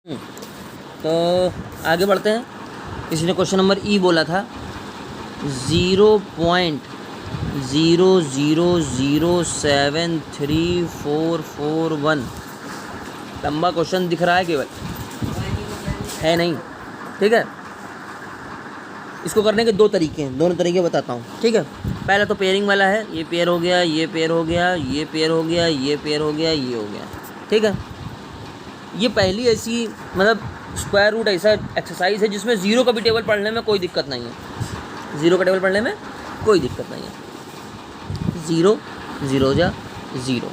तो आगे बढ़ते हैं। किसी ने क्वेश्चन नंबर ई बोला था 0.000734441। लंबा क्वेश्चन दिख रहा है केवल, है नहीं। ठीक है, इसको करने के दो तरीके हैं, दोनों तरीके बताता हूँ। ठीक है, पहला तो पेयरिंग वाला है, ये पेयर हो गया, ये पेयर हो गया, ये पेयर हो गया, ये पेयर हो गया, ये हो गया। ठीक है, ये पहली ऐसी मतलब स्क्वायर रूट ऐसा एक्सरसाइज है जिसमें ज़ीरो का भी टेबल पढ़ने में कोई दिक्कत नहीं है। ज़ीरो का टेबल पढ़ने में कोई दिक्कत नहीं है। ज़ीरो ज़ीरो जा ज़ीरो,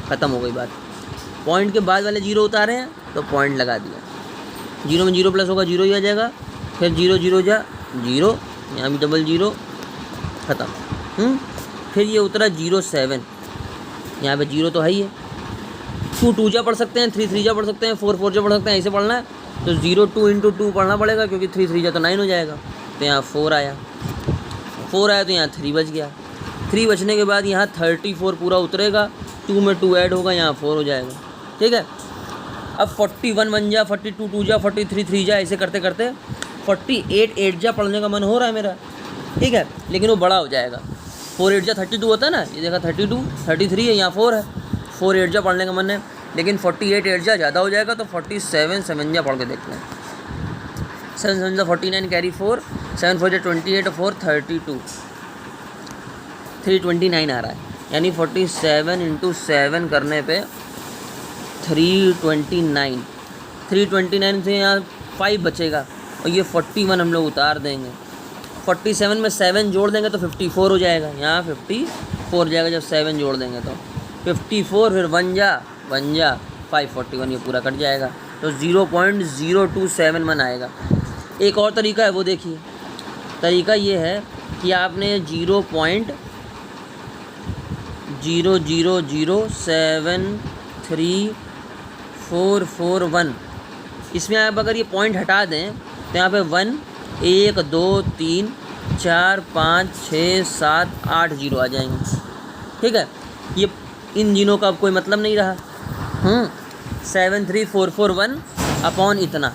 ख़त्म हो गई बात। पॉइंट के बाद वाले जीरो उतारे हैं तो पॉइंट लगा दिया। जीरो में जीरो प्लस होगा, जीरो ही आ जाएगा। फिर जीरो जीरो जा जीरो, यहाँ भी डबल जीरो, ख़त्म। फिर ये उतरा 07, यहाँ पे जीरो तो है ही है। टू टू जा पढ़ सकते हैं, थ्री थ्री जा पढ़ सकते हैं, फोर फोर जा पढ़ सकते हैं। ऐसे पढ़ना है तो 02 × 2 पढ़ना पड़ेगा, क्योंकि थ्री थ्री जा तो 9 हो जाएगा। तो यहाँ 4 आया, 4 आया तो यहाँ 3 बच गया। 3 बचने के बाद यहाँ 34 पूरा उतरेगा, 2 में 2 ऐड होगा, यहाँ 4 हो जाएगा। ठीक है, अब 41 1 जा, 42 2 जा, 43 3 जा, ऐसे करते करते 48 8 जा पढ़ने का मन हो रहा है मेरा। ठीक है, लेकिन वो बड़ा हो जाएगा। 4 8 जा 32 होता है ना, ये देखा 32 33 है, यहाँ 4 है। 4 8 जा पढ़ने का मन है, लेकिन 48 8 जा ज़्यादा हो जाएगा, तो 47 7 जा पढ़ के देखते हैं। 7 7 जा 49 कैरी 4, 7 4 जा 28 4 32, 329 आ रहा है। यानी 47 × 7 करने पे 329। 329 से यहाँ 5 बचेगा, और ये 41 हम लोग उतार देंगे। 47 में 7 जोड़ देंगे तो 54 हो जाएगा। यहाँ 54 जाएगा जब 7 जोड़ देंगे तो 54, फिर 1 जा 541, ये पूरा कट जाएगा। तो 0.0271 आएगा। एक और तरीका है, वो देखिए। तरीका ये है कि आपने 0.000734441, इसमें आप अगर ये पॉइंट हटा दें तो यहाँ पे 1 1 2 3 4 5 6 7 8 जीरो आ जाएंगे। ठीक है, ये इन जीनों का अब कोई मतलब नहीं रहा। 73441 अपॉन इतना,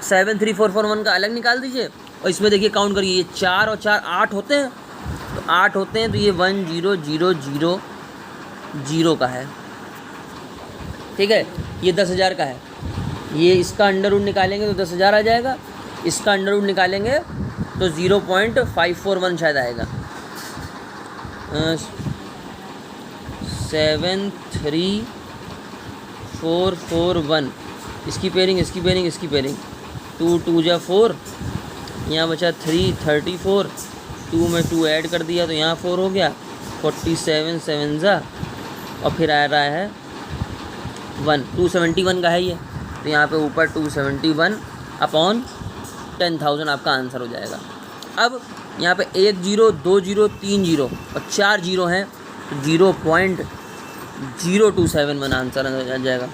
73441 का अलग निकाल दीजिए, और इसमें देखिए काउंट करिए, ये 4 और 4 8 होते हैं, तो 8 होते हैं, तो ये 10000 का है। ठीक है, ये 10,000 का है। ये इसका अंडर रूट निकालेंगे तो 10,000 आ जाएगा, इसका अंडर रूट निकालेंगे तो 0.541 शायद आएगा। 73441, इसकी पेयरिंग, इसकी पेयरिंग, इसकी पेयरिंग। 2 2 जा 4, यहाँ बचा 3 34, 2 में 2 ऐड कर दिया तो यहाँ 4 हो गया। 47 7 जा, और फिर आ रहा है 1, 271 का है ये, तो यहाँ पे ऊपर 271 अपॉन 10,000 आपका आंसर हो जाएगा। अब यहाँ पे 1 0 2 0 3 0 और 4 जीरो हैं, तो 0.0271 आंसर आ जाएगा।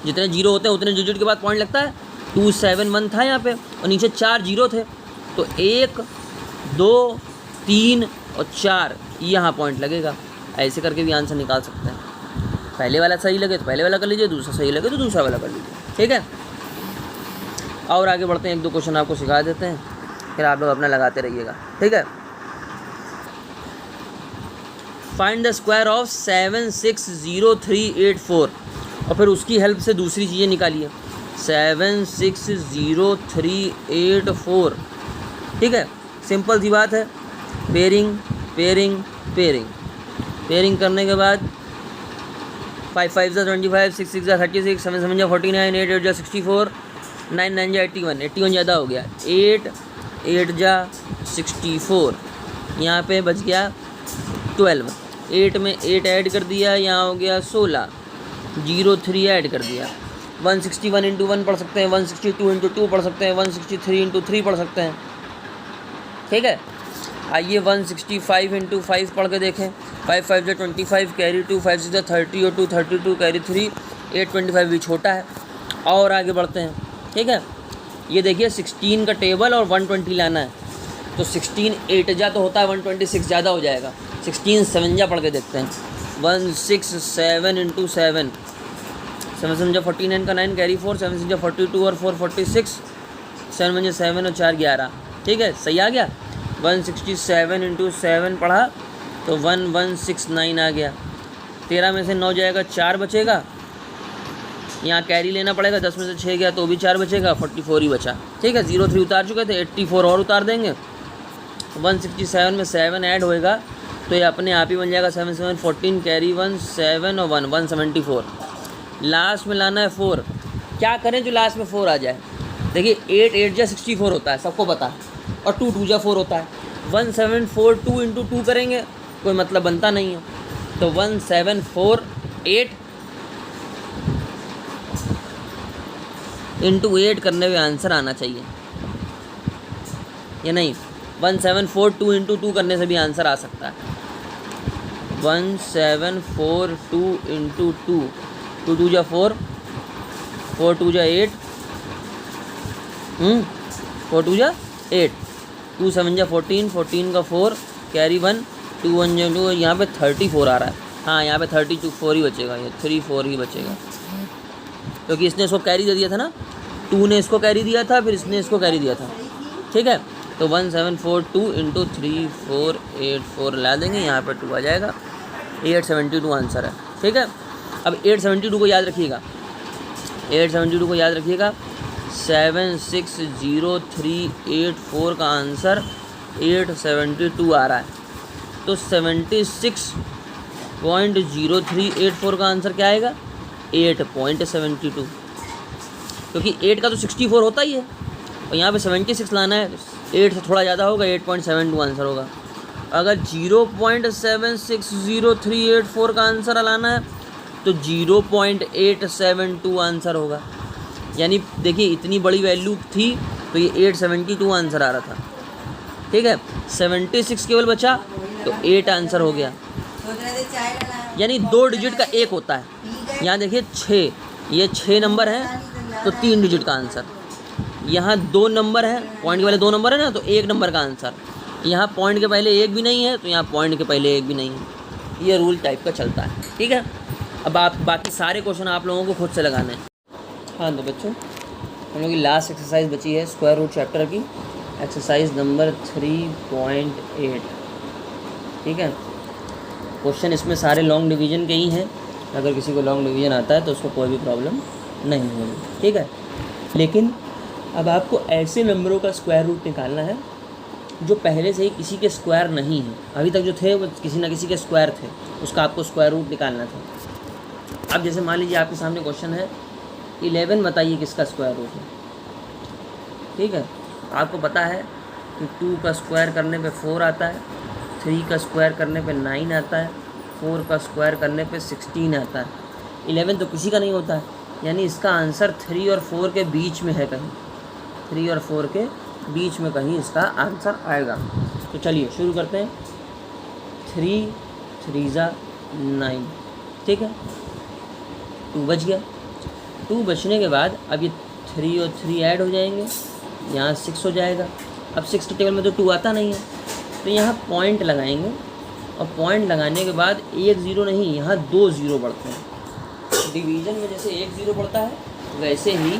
जितने जीरो होते हैं उतने डिजिट के बाद पॉइंट लगता है। 271 था यहाँ पे, और नीचे 4 जीरो थे, तो 1 2 3 और 4 यहाँ पॉइंट लगेगा। ऐसे करके भी आंसर निकाल सकते हैं। पहले वाला सही लगे तो पहले वाला कर लीजिए, दूसरा सही लगे तो दूसरा वाला कर लीजिए। ठीक है, और आगे बढ़ते हैं। 1 2 क्वेश्चन आपको सिखा देते हैं, फिर आप लोग अपना लगाते रहिएगा। ठीक है, फाइंड द स्क्वायर ऑफ 760,384, और फिर उसकी हेल्प से दूसरी चीज़ें निकालिए। 760,384। ठीक है, सिंपल सी बात है। पेयरिंग पेयरिंग पेयरिंग पेयरिंग करने के बाद 5 5 जा 25, 6 6 जा 36, 7 7 जा 49, 8 8 जा 64, 9 9 जा 81, 81 ज़्यादा हो गया। 8 8 जा 64, यहाँ पे बच गया 12। 8 में 8 ऐड कर दिया, यहाँ हो गया 16। 03 ऐड कर दिया। 161 × 1 पढ़ सकते हैं, 162 × 2 पढ़ सकते हैं, 163 × 3 पढ़ सकते हैं। ठीक है, आइए 165 × 5 पढ़ के देखें। 5 5 जा 25 कैरी 2, 5 6 जा 30 और 2 32 कैरी 3, 8 25 भी छोटा है। और आगे बढ़ते हैं। ठीक है, ये देखिए 16 का टेबल और 120 लाना है, तो 16 8 जा तो होता है 126 ज़्यादा हो जाएगा। 16 7 जा पढ़ के देखते हैं। 167 × 7, 7 7 49 का 9 कैरी 4, 7 6 42 और 4 46, 7 1 7 और 4 11। ठीक है, सही आ गया। 167 इंटू 7 पढ़ा तो 1169 आ गया। 13 में से 9 जाएगा, 4 बचेगा। यहाँ कैरी लेना पड़ेगा, 10 में से 6 गया तो भी 4 बचेगा, 44 ही बचा। ठीक है, 0 3 उतार चुके थे, 84 और उतार देंगे। 167 में 7 ऐड होएगा तो ये अपने आप ही बन जाएगा 7 7 14 कैरी 1 7 और 1 174। लास्ट में लाना है 4। क्या करें जो लास्ट में 4 आ जाए? देखिए 8 8 जा 64 होता है, सबको पता है, और 2 2 जा 4 होता है। 1742 इंटू 2 करेंगे, कोई मतलब बनता नहीं है। तो 1748 इंटू 8 करने में आंसर आना चाहिए, या नहीं? 1742 इंटू 2 करने से भी आंसर आ सकता है। 1742 इंटू 2, 2 2 जा 4, 4 2 जा 8, 4 2 जा 8, 2 7 जा 14, 14 का 4 कैरी 1, 2 1 जा 2। यहाँ पे 34 आ रहा है। हाँ, यहाँ पे 34 ही बचेगा, ये 34 ही बचेगा, क्योंकि इसने इसको कैरी दे दिया था ना। 2 ने इसको कैरी दिया था, फिर इसने इसको कैरी दिया था। ठीक है, तो 1742 इंटू 3484 ला देंगे, यहाँ पर 2 आ जाएगा। 872 आंसर है। ठीक है, अब 872 को याद रखिएगा, 872 को याद रखिएगा। 7600384 का आंसर 872 आ रहा है। तो 76.0384 का आंसर क्या आएगा? 8.72, क्योंकि 8 का तो 64 होता ही है, और यहाँ पे 76 लाना है, 8 से थोड़ा ज़्यादा होगा, 8.72 आंसर होगा। अगर 0.760384 का आंसर लाना है तो 0.872 आंसर होगा। यानी देखिए इतनी बड़ी वैल्यू थी तो ये 872 आंसर आ रहा था। ठीक है, 76 केवल बचा तो 8 आंसर हो गया। यानी 2 डिजिट का 1 होता है। यहाँ देखिए 6, ये 6 नंबर है तो 3 डिजिट का आंसर। यहाँ 2 नंबर है, पॉइंट के पहले 2 नंबर है ना, तो 1 नंबर का आंसर। यहाँ पॉइंट के पहले 1 भी नहीं है तो यहाँ पॉइंट के पहले 1 भी नहीं है। ये रूल टाइप का चलता है। ठीक है, अब आप बाकी सारे क्वेश्चन आप लोगों को खुद से लगाने हैं। हाँ तो बच्चों, हम लोग की लास्ट एक्सरसाइज बची है स्क्वायर रूट चैप्टर की, एक्सरसाइज नंबर 3.8। ठीक है, क्वेश्चन इसमें सारे लॉन्ग डिवीज़न के ही हैं। अगर किसी को लॉन्ग डिवीज़न आता है तो उसको कोई भी प्रॉब्लम नहीं होगी। ठीक है, लेकिन अब आपको ऐसे नंबरों का स्क्वायर रूट निकालना है जो पहले से ही किसी के स्क्वायर नहीं है। अभी तक जो थे वो किसी ना किसी के स्क्वायर थे, उसका आपको स्क्वायर रूट निकालना था। अब जैसे मान लीजिए आपके सामने क्वेश्चन है 11 बताइए किसका स्क्वायर रूट है। ठीक है, आपको पता है कि 2 का स्क्वायर करने पे 4 आता है, 3 का स्क्वायर करने पे 9 आता है, 4 का स्क्वायर करने पे 16 आता है। 11 तो किसी का नहीं होता है, यानी इसका आंसर 3 और 4 के बीच में है कहीं, 3 और 4 के बीच में कहीं इसका आंसर आएगा। तो चलिए शुरू करते हैं। 3 3 जा 9। ठीक है, 2 बच गया। 2 बचने के बाद अब ये 3 और 3 ऐड हो जाएंगे, यहाँ 6 हो जाएगा। अब 6 के टेबल में तो 2 आता नहीं है, तो यहाँ पॉइंट लगाएंगे, और पॉइंट लगाने के बाद 1 0 नहीं, यहाँ 2 0 बढ़ते हैं। डिवीज़न में जैसे 1 0 बढ़ता है, वैसे ही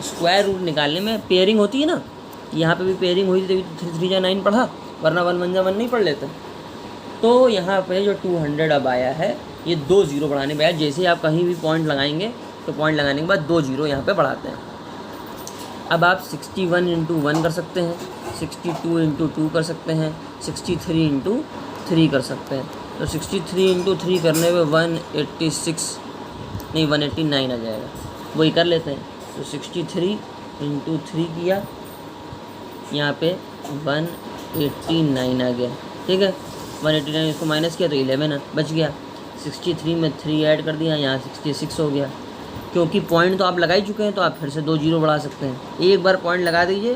स्क्वायर रूट निकालने में पेयरिंग होती है ना। यहाँ पे भी पेयरिंग हुई थी, 3 3 जा 9 पढ़ा, वरना 1 1 जा 1 नहीं पढ़ लेते। तो यहाँ पे जो 200 अब आया है, ये 2 0 बढ़ाने के बाद जैसे आप कहीं भी पॉइंट लगाएंगे तो पॉइंट लगाने के बाद 2 0 यहाँ पे बढ़ाते हैं। अब आप 61 इंटू 1 कर सकते हैं, 62 इंटू 2 कर सकते हैं, 63 इंटू 3 कर सकते हैं। तो 63 इंटू 3 करने में 189 आ जाएगा, वही कर लेते हैं। तो 63 इंटू 3 किया, यहाँ पे 189 आ गया। ठीक है, 189 इसको माइनस किया तो 11 बच गया। 63 में 3 ऐड कर दिया, यहाँ 66 हो गया। क्योंकि पॉइंट तो आप लगा ही चुके हैं तो आप फिर से 2 0 बढ़ा सकते हैं। एक बार पॉइंट लगा दीजिए,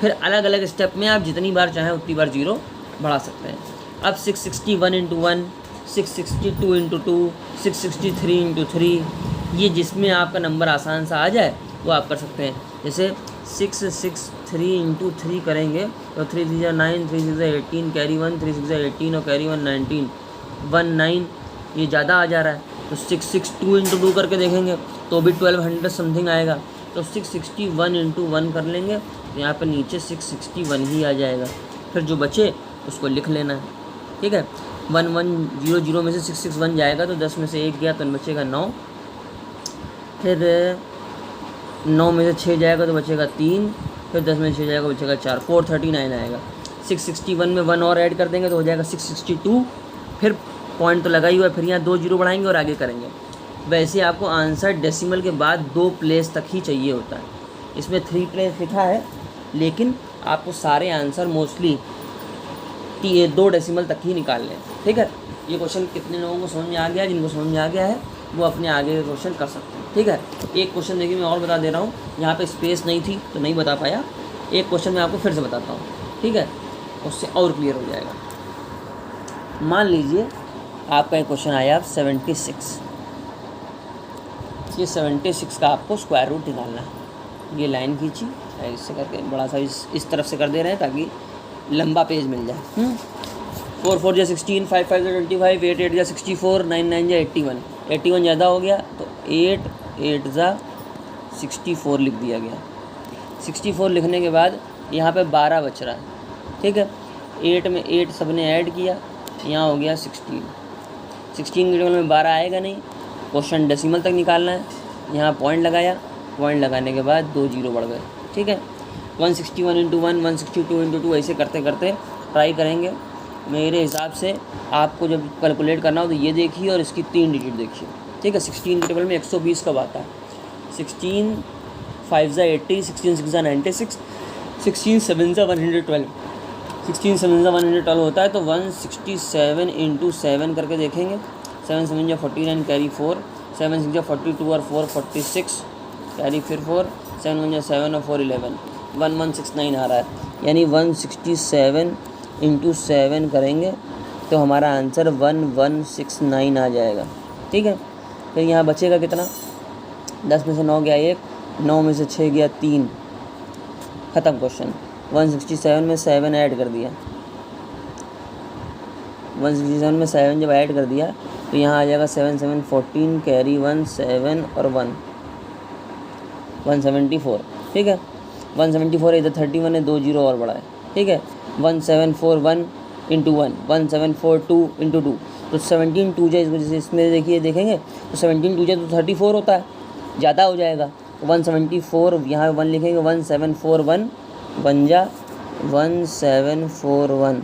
फिर अलग अलग स्टेप में आप जितनी बार चाहें उतनी बार 0 बढ़ा सकते हैं। अब 661 इंटू 1, 662 इंटू 2, 663 इंटू 3, ये जिसमें आपका नंबर आसान सा आ जाए वो आप कर सकते हैं। जैसे 663 इंटू 3 करेंगे तो 3 3 जा 9, 3 6 जा 18 कैरी 1, 3 6 जा 18 और कैरी 1 19, 19 ये ज़्यादा आ जा रहा है। तो 662 इंटू 2 करके देखेंगे तो भी 1200 समथिंग आएगा। तो 661 इंटू 1 कर लेंगे तो यहाँ पर नीचे 661 ही आ जाएगा। फिर जो बचे उसको लिख लेना है, ठीक है। 1100 में से 661 जाएगा तो 10 में से 1 गया तो बचेगा 9। फिर 9 में से 6 जाएगा तो बचेगा 3। फिर 10 में से 6 जाएगा बचेगा 4, 439 आएगा। 661 में 1 और ऐड कर देंगे तो हो जाएगा 662। फिर पॉइंट तो लगा ही हुआ है, फिर यहाँ 2 जीरो बढ़ाएंगे और आगे करेंगे। वैसे आपको आंसर डेसिमल के बाद 2 प्लेस तक ही चाहिए होता है। इसमें 3 प्लेस लिखा है, लेकिन आपको सारे आंसर मोस्टली 2 डेसिमल तक ही निकाल लें, ठीक है। ये क्वेश्चन कितने लोगों को समझ में आ गया? जिनको समझ में आ गया है वो अपने आगे के क्वेश्चन कर सकते हैं, ठीक है। एक क्वेश्चन देखिए मैं और बता दे रहा हूँ, यहाँ पे स्पेस नहीं थी तो नहीं बता पाया। एक क्वेश्चन मैं आपको फिर से बताता हूँ, ठीक है, उससे और क्लियर हो जाएगा। मान लीजिए आपका एक क्वेश्चन आया 76, ये 76 का आपको स्क्वायर रूट निकालना है। ये लाइन खींची, इससे करके बड़ा सा इस तरफ से कर दे रहे हैं ताकि लंबा पेज मिल जाए। 4 4 जा 16, 5 5 जा 25, 8 8 जा 64, 9 9 जा 81। 81 ज़्यादा हो गया तो 8 8 जा 64 लिख दिया गया। 64 लिखने के बाद यहाँ पे 12 बच रहा है, ठीक है। 8 में 8 सब ने ऐड किया, यहाँ हो गया 16। 16 के टेबल में 12 आएगा नहीं, क्वेश्चन डेसिमल तक निकालना है। यहाँ पॉइंट लगाया, पॉइंट लगाने के बाद 2 जीरो बढ़ गए, ठीक है। 161 इंटू 1, 162 इंटू 2 ऐसे करते करते ट्राई करेंगे। मेरे हिसाब से आपको जब कैलकुलेट करना हो तो ये देखिए और इसकी 3 डिजिट देखिए, ठीक है। 16 के टेबल में 120 कब आता है? 16 5 जा 80, 16 6 जा 96, 16 7 जा 112। 16 7 जा 112 होता है तो 167 इंटू 7 करके देखेंगे। 7 7 जा 49 कैरी 4, 7 6 जा 42 और 4 46 कैरी फिर 4, 7 1 जा 7 और 4 11, 1169 आ रहा है। यानी 167 इंटू 7 करेंगे तो हमारा आंसर 1169 आ जाएगा, ठीक है। फिर यहाँ बचेगा कितना? 10 में से 9 गया 1, 9 में से 6 गया 3, ख़त्म क्वेश्चन। 167 में 7 ऐड कर दिया, 167 में 7 जब ऐड कर दिया तो यहाँ आ जाएगा 7 7 14 कैरी 1 7 और 1 174, ठीक है। 174 इधर 31 है, 2 जीरो और बढ़ा है, ठीक है। 1741 इंटू 1, 1742 इंटू 2, तो 17 2 जाए, इसमें देखिए देखेंगे तो 17 2 जाए तो 34 होता है, ज़्यादा हो जाएगा। 174 यहाँ 1 लिखेंगे, 1741 बन जा 1741,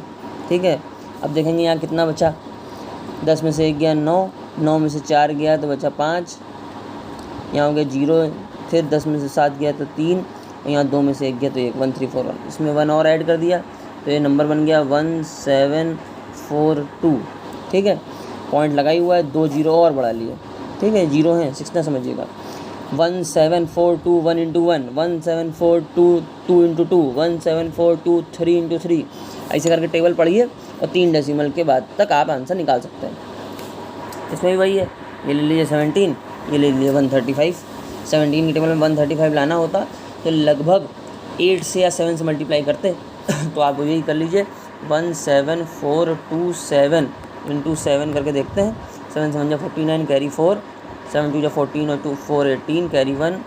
ठीक है। अब देखेंगे यहाँ कितना बचा। 10 में से 1 गया 9, 9 में से 4 गया तो बचा 5, यहाँ हो गया 0। फिर 10 में से 7 गया तो 3, यहाँ 2 में से 1 गया तो 1, 1341। इसमें 1 और ऐड कर दिया तो ये नंबर बन गया 1742, ठीक है। पॉइंट लगाई हुआ है, 2 जीरो और बढ़ा लिए, ठीक है। जीरो हैं 6 ना समझिएगा। 1742 1 इंटू 1, 1742 2 इंटू 2, 1742 3 इंटू 3, ऐसे करके टेबल पढ़िए और 3 डेसिमल के बाद तक आप आंसर निकाल सकते हैं। इसमें भी वही है, ये ले लीजिए 17, ये ले लीजिए 135। 17 के टेबल में 135 लाना होता तो लगभग 8 से या 7 से मल्टीप्लाई करते तो आप यही कर लीजिए 17427 इंटू 7 करके देखते हैं। 7 7 जा 49 कैरी 4, 7 2 जा 14 और 2 4 18 कैरी 1,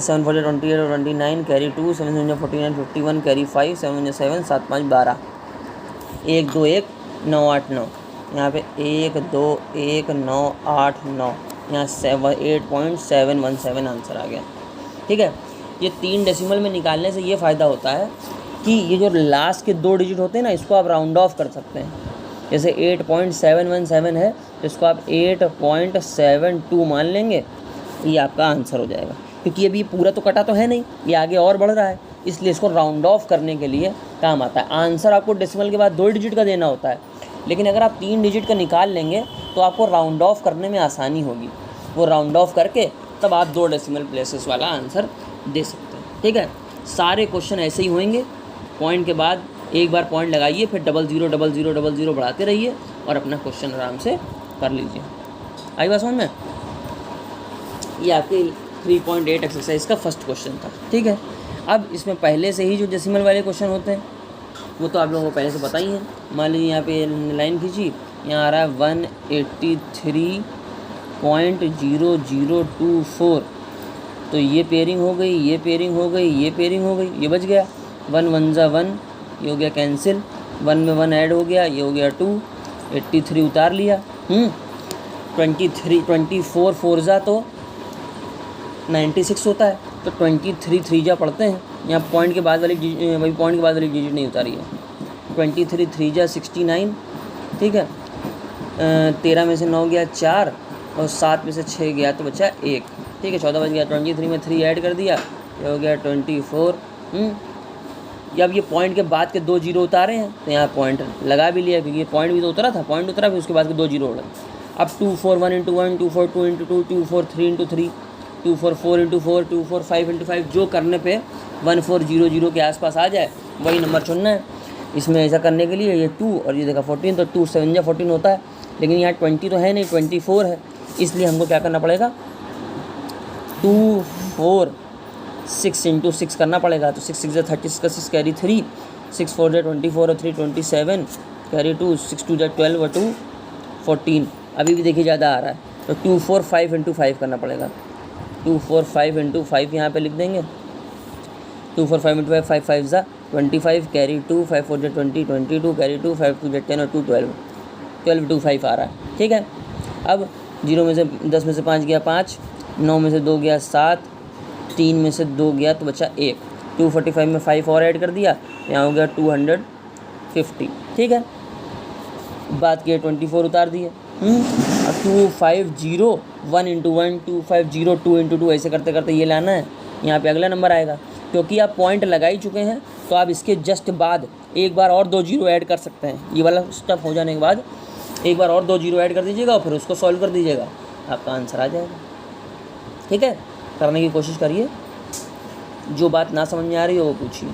7 4 जा 28 और 29 कैरी 2, 7 7 जा 49 51 कैरी 5, 7 जा 7 7 5 12, 1 2 1 9 8 9, यहाँ पे 1 2 1 9 8 9, यहाँ 8.717 आंसर आ गया, ठीक है। ये 3 डेसिमल में निकालने से ये फ़ायदा होता है कि ये जो लास्ट के 2 डिजिट होते हैं ना, इसको आप राउंड ऑफ कर सकते हैं। जैसे 8.717 है तो इसको आप 8.72 मान लेंगे, ये आपका आंसर हो जाएगा। क्योंकि अभी पूरा तो कटा तो है नहीं, ये आगे और बढ़ रहा है, इसलिए इसको राउंड ऑफ करने के लिए काम आता है। आंसर आपको डेसिमल के बाद 2 डिजिट का देना होता है, लेकिन अगर आप 3 डिजिट का निकाल लेंगे तो आपको राउंड ऑफ करने में आसानी होगी। वो राउंड ऑफ करके तब आप 2 डेसिमल प्लेसेस वाला आंसर दे सकते हैं, ठीक है। सारे क्वेश्चन ऐसे ही होंगे, पॉइंट के बाद एक बार पॉइंट लगाइए, फिर 00 00 00 बढ़ाते रहिए और अपना क्वेश्चन आराम से कर लीजिए। आई बात समझ में? ये आपके 3.8 एक्सरसाइज का फर्स्ट क्वेश्चन था, ठीक है। अब इसमें पहले से ही जो डेसिमल वाले क्वेश्चन होते हैं वो तो आप लोगों को पहले से पता ही है। मान लीजिए यहाँ पे लाइन खींची, यहाँ आ रहा है 183 0.0024, तो ये पेयरिंग हो गई, ये पेयरिंग हो गई, ये पेयरिंग हो गई, ये बच गया 1 1 ज़ा 1, ये हो गया कैंसिल, 1 में 1 ऐड हो गया, ये हो गया 2, 83 उतार लिया। 24 4 ज़ा तो 96 होता है, तो 23 3 जा पढ़ते हैं। यहाँ पॉइंट के बाद वाली वही पॉइंट के बाद वाली डिजिट नहीं उतारी है। 23 3 जा 69, ठीक है। 13 में से 9 गया 4 और 7 में से 6 गया तो बचा 1, ठीक है। 14 बच गया। 23 में 3 ऐड कर दिया, ये हो गया 24। या अब ये पॉइंट के बाद के 2 जीरो उतारे हैं तो यहाँ पॉइंट लगा भी लिया, क्योंकि ये पॉइंट भी तो उतरा था, पॉइंट उतरा, फिर उसके बाद के 2 जीरो उड़े। अब 2 4 1 × 1, 2 4 2 × 2, 2 4 3 × 3, 2 4 4 × 4, 2 4 5 × 5, जो करने पे 1400 के आसपास आ जाए वही नंबर चुनना है। इसमें ऐसा करने के लिए ये 2 और ये देखा 14, तो 2 7 जा 14 होता है, लेकिन यहाँ 20 तो है नहीं, 24 है, इसलिए हमको क्या करना पड़ेगा, 2 4 6 × 6 करना पड़ेगा। तो 6 6 जा 36 का 6 कैरी 3, 6 4 जा 24 और 3 27 कैरी 2, 6 2 जा 12 और 2 14। अभी भी देखिए ज़्यादा आ रहा है, तो 2 4 5 × 5 करना पड़ेगा। 2 4 5 × 5 यहाँ पे लिख देंगे। 2 4 5 × 5, 5 5 जा 25 कैरी 2, 5 4 जा 20 22 कैरी 2, 5 2 जा 10 और 2 12 12 2 5 आ रहा है, ठीक है। अब 0 में से 10 में से 5 गया 5, 9 में से 2 गया 7, 3 में से 2 गया तो बचा 1। 245 में 5 और ऐड कर दिया, यहाँ हो गया 250, ठीक है। बात की 24 उतार दिए। अब 250 1 × 1, 250 2 × 2, ऐसे करते करते ये लाना है, यहाँ पे अगला नंबर आएगा। क्योंकि आप पॉइंट लगा ही चुके हैं तो आप इसके जस्ट बाद एक बार और 2 जीरो ऐड कर सकते हैं। ये वाला स्टेप हो जाने के बाद एक बार और 2 जीरो ऐड कर दीजिएगा और फिर उसको सॉल्व कर दीजिएगा, आपका आंसर आ जाएगा, ठीक है। करने की कोशिश करिए, जो बात ना समझ में आ रही हो वो पूछिए।